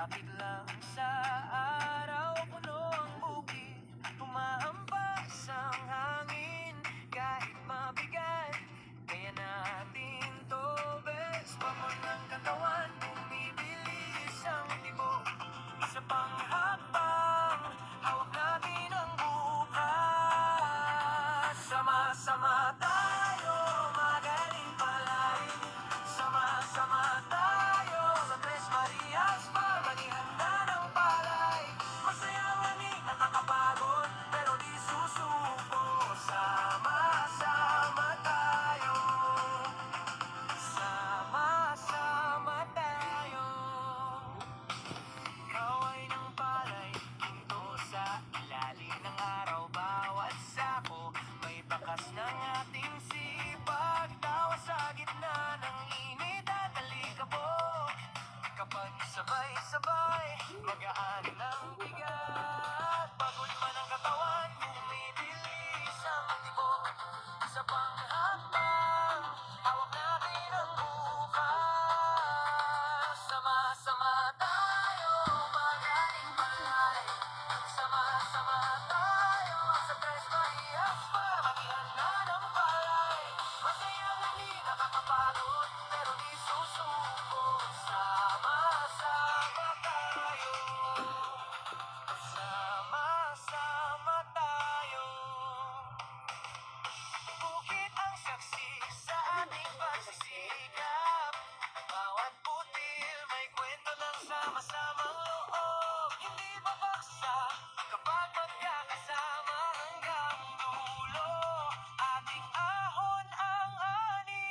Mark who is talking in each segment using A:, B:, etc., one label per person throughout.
A: Malapit lang sa araw, puno ang bukid, humahampas ang hangin. Kahit mabigat, kaya natin to. Vespa mo ng katawan, bumibilis ang tibok. Isa pang hakbang, hawak natin ang bukas. Sama-sama tayo, magaling palain. Sama-sama tayo sa Tres Marias, pagmanihanda ng palay. Masayang lamig, nakakapagod, pero di susuko. Sama-sama tayo. Sama-sama tayo. Kaway ng palay, punto sa ilalim ng araw. Bawat sako, may bakas ng ating sipag. Tawa sa gitna ng init at alikabok. Kapag sabay-sabay, magaan ng bigat. Pagod man ang katawan, bumibilis ang tibok. Sa panghakbang, hawak natin ang bukas. Sama-sama tayo, magaling palay. Sama-sama tayo sa Tres Marias, para maghihanda ng palay. Masayang hindi nakakapagod, pero di susuko. Sama-sama tayo. Sama-sama tayo. Bukid ang saksi sa ating pagsisikap. Bawat butil may kwento ng sama-samang loob. Hindi babaksak kapag magkakasama hanggang dulo. Ating ahon ang ani.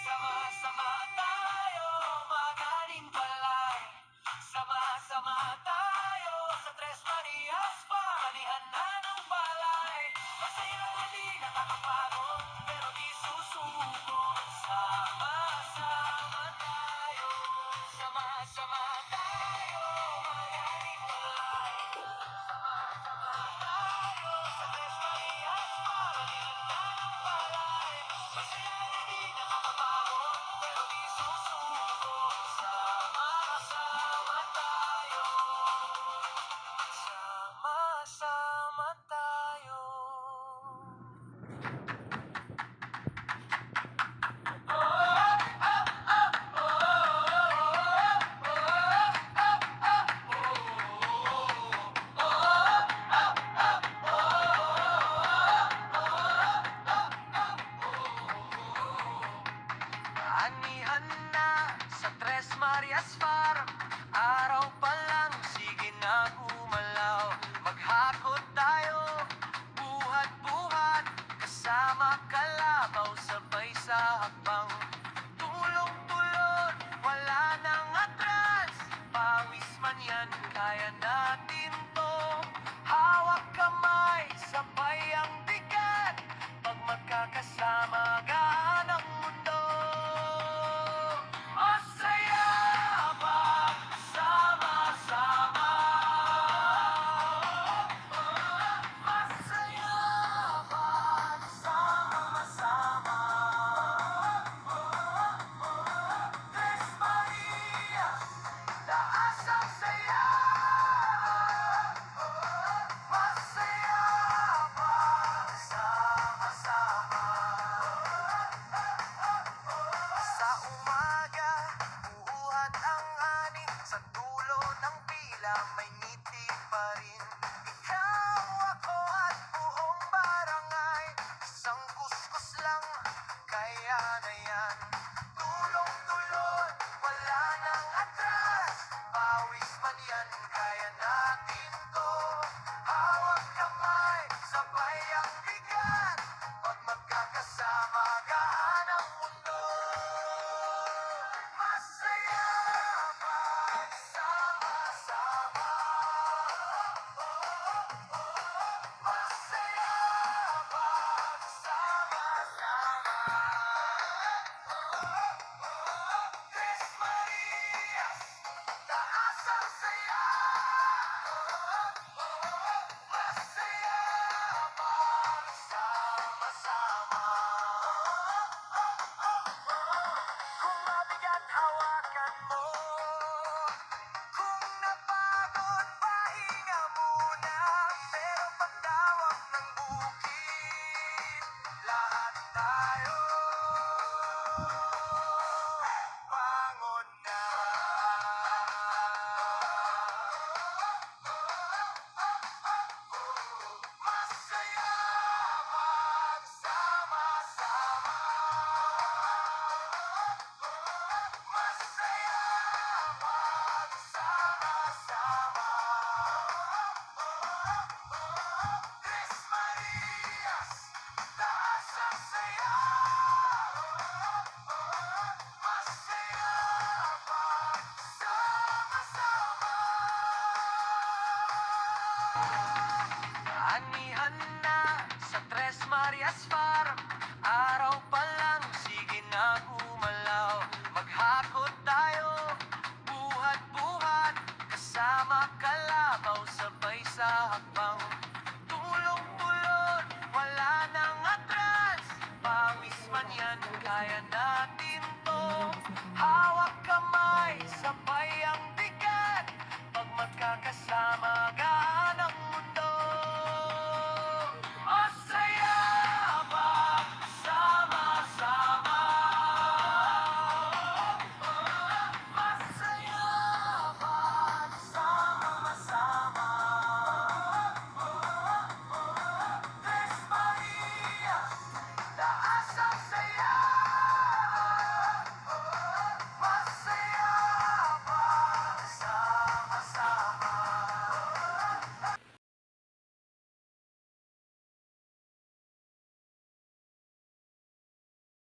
A: Sama-sama tayo, magaling palay. Sama-sama tayo sa Tres Marias, pamanihan na ng palay. Masayang hindi nakakapagod, pero di susuko. Sama-sama tayo. Sama-sama tayo, magaling palay. Sama-sama tayo sa Tres Marias, pamanihan na ng palay. Masayang hindi nakakapagod, pero di susuko. Sama-sama tayo. Sama-sama tayo. Anihan na sa Tres Marias Farm. Araw pa lang, sige na gumalaw. Maghakot tayo, buhat-buhat. Kasama kalabaw, sabay sa hakbang. Tulong-tulon, wala nang atras. Pawis man yan, kaya natin to. Hawak kamay, sabay ang bigat. Pag magkakasama, gaan ang mundo. Masaya pag sama-sama. Masaya pag sama-sama. Tres Marias, taas ang saya. asphalt.